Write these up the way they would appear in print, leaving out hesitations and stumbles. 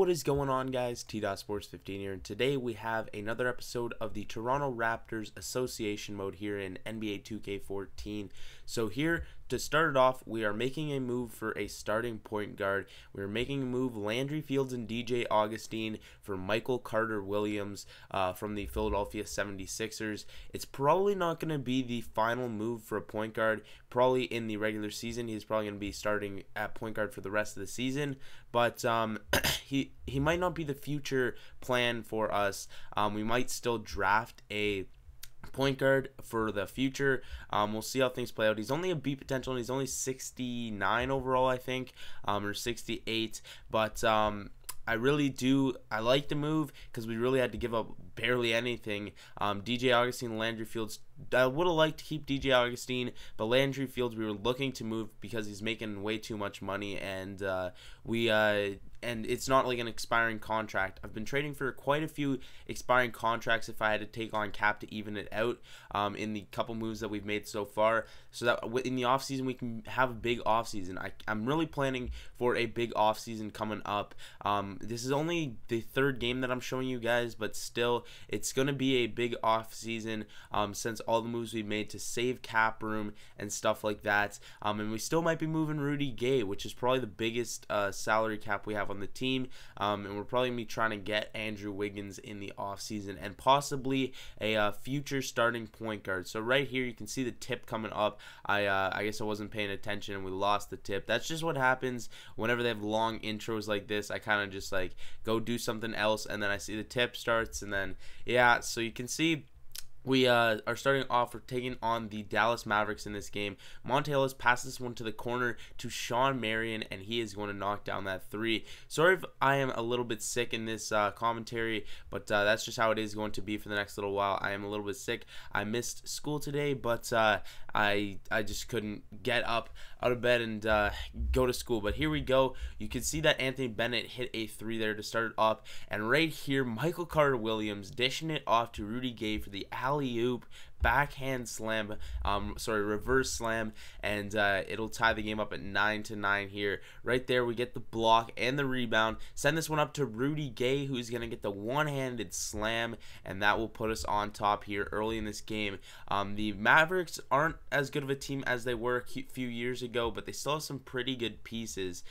what is going on, guys? T.Sports15 here, and today we have another episode of the Toronto Raptors Association Mode here in NBA 2K14. So here, to start it off, we are making a move for a starting point guard. We are making a move Landry Fields and DJ Augustine for Michael Carter-Williams from the Philadelphia 76ers. It's probably not going to be the final move for a point guard. Probably in the regular season, he's probably going to be starting at point guard for the rest of the season. But he might not be the future plan for us. We might still draft a point guard for the future. We'll see how things play out. He's only a B potential, and he's only 69 overall, I think, or 68. But I like the move because we really had to give up barely anything. DJ Augustine, Landry Fields, I would have liked to keep DJ Augustine, but Landry Fields we were looking to move because he's making way too much money, and and it's not like an expiring contract. I've been trading for quite a few expiring contracts if I had to take on cap to even it out in the couple moves that we've made so far, so that in the offseason we can have a big offseason. I'm really planning for a big offseason coming up. This is only the third game that I'm showing you guys, but still it's going to be a big offseason since all the moves we made to save cap room and stuff like that. And we still might be moving Rudy Gay, which is probably the biggest salary cap we have on the team, and we're probably going to be trying to get Andrew Wiggins in the offseason and possibly a future starting point guard. So right here you can see the tip coming up. I guess I wasn't paying attention and we lost the tip. That's just what happens whenever they have long intros like this. I kind of just like go do something else, and then I see the tip starts, and then yeah, so you can see we are starting off. We're taking on the Dallas Mavericks in this game. Monte Ellis passes this one to the corner to Sean Marion, and he is going to knock down that three. Sorry if I am a little bit sick in this commentary, but that's just how it is going to be for the next little while. I am a little bit sick. I missed school today, but I just couldn't get up out of bed and go to school. But here we go. You can see that Anthony Bennett hit a three there to start it off, and right here Michael Carter-Williams dishing it off to Rudy Gay for the alley-oop backhand slam, reverse slam, and it'll tie the game up at 9-9 here. Right there we get the block and the rebound. Send this one up to Rudy Gay, who's going to get the one-handed slam, and that will put us on top here early in this game. The Mavericks aren't as good of a team as they were a few years ago, but they still have some pretty good pieces.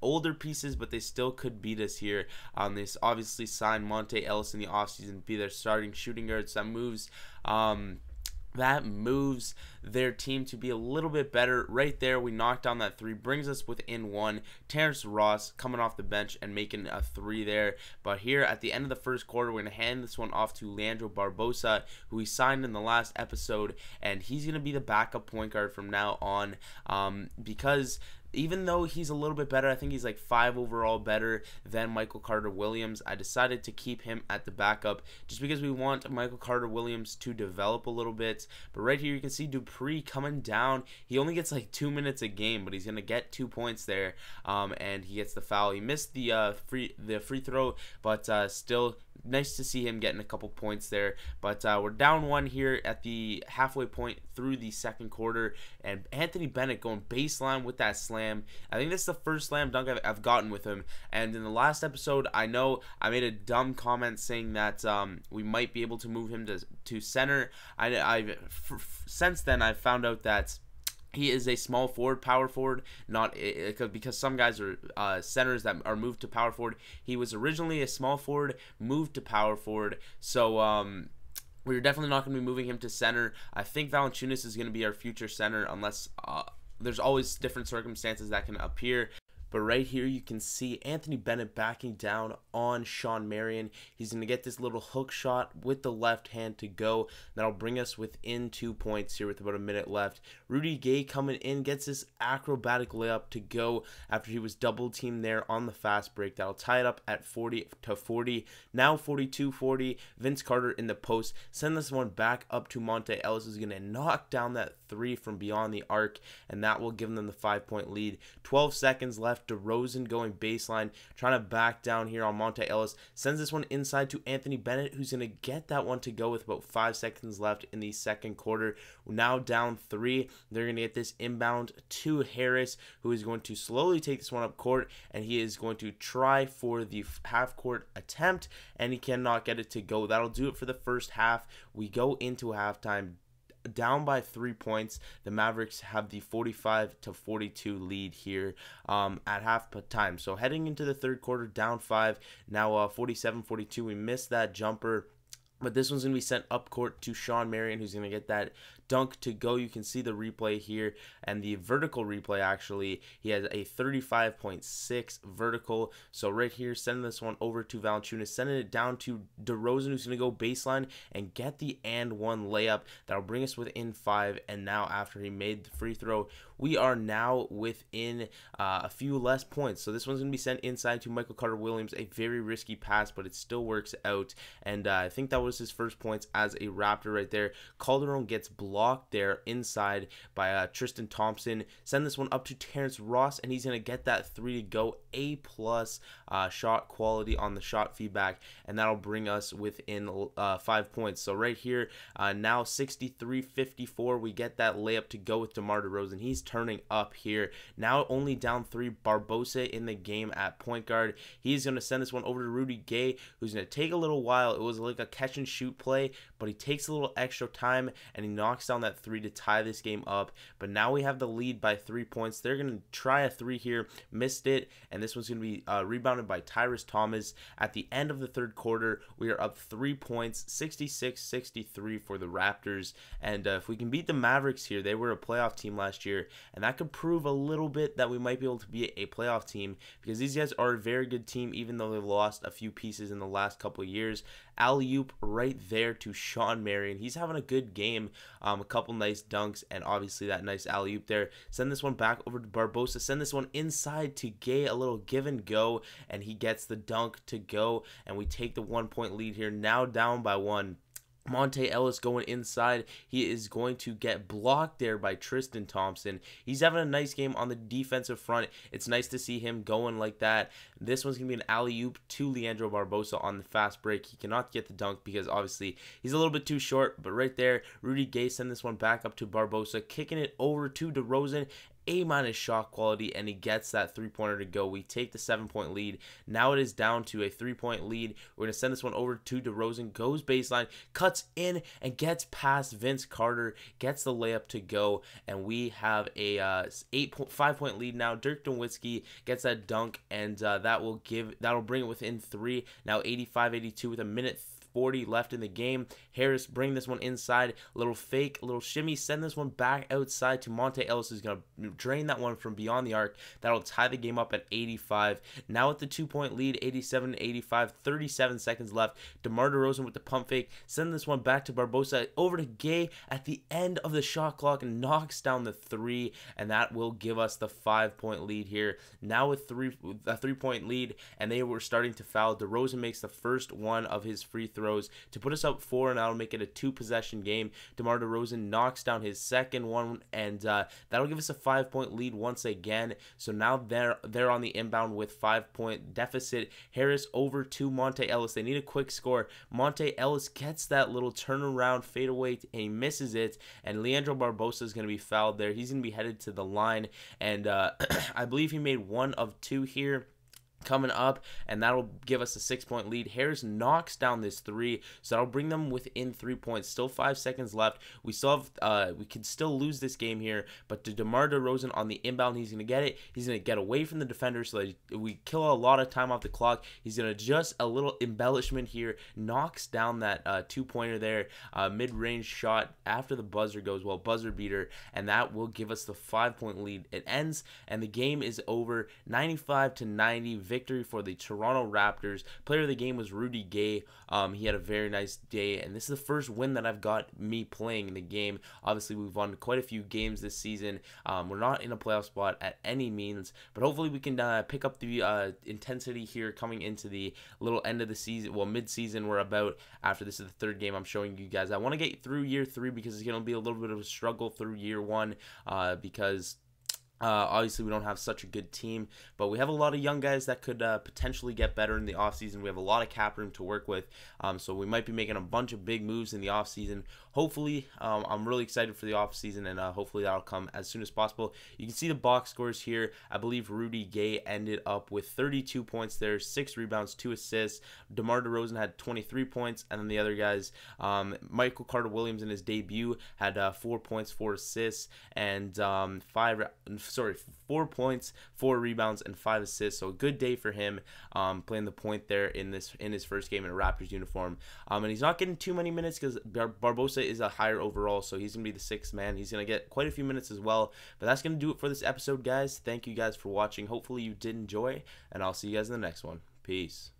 Older pieces, but they still could beat us here. They obviously signed Monte Ellis in the offseason to be their starting shooting guard, so that moves their team to be a little bit better. Right there, we knocked down that three, brings us within one. Terrence Ross coming off the bench and making a three there. But here at the end of the first quarter, we're going to hand this one off to Leandro Barbosa, who we signed in the last episode, and he's going to be the backup point guard from now on, because even though he's a little bit better, I think he's like 5 overall better than Michael Carter-Williams, I decided to keep him at the backup just because we want Michael Carter-Williams to develop a little bit. But right here you can see Dupree coming down. He only gets like 2 minutes a game, but he's going to get 2 points there, and he gets the foul. He missed the free throw, but still nice to see him getting a couple points there. But we're down 1 here at the halfway point through the second quarter, and Anthony Bennett going baseline with that slam. I think this is the first slam dunk I've gotten with him. And in the last episode, I know I made a dumb comment saying that we might be able to move him to center. Since then, I've found out that he is a small forward, power forward, not because some guys are centers that are moved to power forward. He was originally a small forward, moved to power forward. So we're definitely not going to be moving him to center. I think Valanciunas is going to be our future center unless there's always different circumstances that can appear. But right here you can see Anthony Bennett backing down on Sean Marion. He's going to get this little hook shot with the left hand to go. That'll bring us within 2 points here with about a minute left. Rudy Gay coming in, gets this acrobatic layup to go after he was double teamed there on the fast break. That'll tie it up at 40-40. Now 42-40. Vince Carter in the post. Send this one back up to Monte Ellis, who's going to knock down that three from beyond the arc, and that will give them the 5-point lead. 12 seconds left left. DeRozan going baseline, trying to back down here on Monte Ellis. Sends this one inside to Anthony Bennett, who's going to get that one to go with about 5 seconds left in the second quarter. Now down 3. They're going to get this inbound to Harris, who is going to slowly take this one up court, and he is going to try for the half-court attempt, and he cannot get it to go. That'll do it for the first half. We go into halftime down by 3 points. The Mavericks have the 45-42 lead here at half time. So heading into the third quarter, down 5. Now 47-42. We missed that jumper, but this one's going to be sent up court to Sean Marion, who's going to get that dunk to go. You can see the replay here, and the vertical replay, actually. He has a 35.6 vertical. So right here, sending this one over to Valanciunas, sending it down to DeRozan, who's going to go baseline and get the and one layup. That'll bring us within 5. And now after he made the free throw, we are now within a few less points. So this one's going to be sent inside to Michael Carter-Williams. A very risky pass, but it still works out. And I think that was his first points as a Raptor right there. Calderon gets blocked there inside by Tristan Thompson. Send this one up to Terrence Ross, and he's going to get that 3 to go. A-plus shot quality on the shot feedback, and that'll bring us within 5 points. So right here, now 63-54, we get that layup to go with DeMar DeRozan. He's turning up here. Now only down 3. Barbosa in the game at point guard. He's going to send this one over to Rudy Gay, who's going to take a little while. It was like a catch and shoot play, but he takes a little extra time, and he knocks down that 3 to tie this game up. But now we have the lead by 3 points. They're going to try a 3 here. Missed it, and this one's going to be rebounded by Tyrus Thomas. At the end of the third quarter, we are up 3 points, 66-63 for the Raptors. And if we can beat the Mavericks here, they were a playoff team last year, and that could prove a little bit that we might be able to be a playoff team, because these guys are a very good team, even though they've lost a few pieces in the last couple of years. Alley-oop right there to Sean Marion. He's having a good game. A couple nice dunks, and obviously that nice alley-oop there. Send this one back over to Barbosa. Send this one inside to Gay. A little give and go, and he gets the dunk to go, and we take the 1-point lead here. Now down by 1. Monte Ellis going inside. He is going to get blocked there by Tristan Thompson. He's having a nice game on the defensive front. It's nice to see him going like that. This one's going to be an alley-oop to Leandro Barbosa on the fast break. He cannot get the dunk because obviously he's a little bit too short, but right there, Rudy Gay send this one back up to Barbosa, kicking it over to DeRozan. A- shot quality, and he gets that 3-pointer to go. We take the 7-point lead. Now it is down to a 3-point lead. We're going to send this one over to DeRozan, goes baseline, cuts in, and gets past Vince Carter, gets the layup to go, and we have a 5-point lead now. Dirk Nowitzki gets that dunk, and that'll bring it within 3. Now 85-82 with a minute 40 left in the game. Harris bring this one inside, little fake, little shimmy, send this one back outside to Monte Ellis, who's going to drain that one from beyond the arc. That'll tie the game up at 85. Now with the 2-point lead, 87-85, 37 seconds left. DeMar DeRozan with the pump fake, send this one back to Barbosa, over to Gay at the end of the shot clock, and knocks down the 3, and that will give us the 5-point lead here. Now with a 3-point lead, and they were starting to foul. DeRozan makes the first one of his free throws to put us up 4, and that'll make it a 2-possession game. DeMar DeRozan knocks down his second one, and that'll give us a 5-point lead once again. So now they're on the inbound with 5-point deficit. Harris over to Monte Ellis. They need a quick score. Monte Ellis gets that little turnaround fadeaway, and he misses it, and Leandro Barbosa is going to be fouled there. He's going to be headed to the line, and I believe he made 1 of 2 here coming up, and that'll give us a 6-point lead. Harris knocks down this 3, so that'll bring them within 3 points. Still 5 seconds left. We still have we could still lose this game here, but to DeMar DeRozan on the inbound, he's gonna get it. He's gonna get away from the defender so that we kill a lot of time off the clock. He's gonna just a little embellishment here, knocks down that 2-pointer there, mid-range shot after the buzzer goes, well, buzzer beater, and that will give us the 5-point lead. It ends, and the game is over. 95-90 victory for the Toronto Raptors. Player of the game was Rudy Gay. He had a very nice day, and this is the first win that I've got me playing in the game. Obviously, we've won quite a few games this season. We're not in a playoff spot at any means, but hopefully we can pick up the intensity here coming into the little end of the season, well, mid-season we're about. After this is the 3rd game I'm showing you guys. I want to get through year 3 because it's going to be a little bit of a struggle through year 1 because Obviously, we don't have such a good team, but we have a lot of young guys that could potentially get better in the offseason. We have a lot of cap room to work with, so we might be making a bunch of big moves in the offseason. Hopefully, I'm really excited for the offseason, and hopefully that'll come as soon as possible. You can see the box scores here. I believe Rudy Gay ended up with 32 points there, 6 rebounds, 2 assists. DeMar DeRozan had 23 points, and then the other guys, Michael Carter-Williams in his debut had 4 points, 4 assists, and 4 points, 4 rebounds, and 5 assists. So a good day for him, playing the point there in his first game in a Raptors uniform. And he's not getting too many minutes because Barbosa is a higher overall, so he's gonna be the 6th man. He's gonna get quite a few minutes as well. But that's gonna do it for this episode, guys. Thank you guys for watching. Hopefully you did enjoy, and I'll see you guys in the next one. Peace.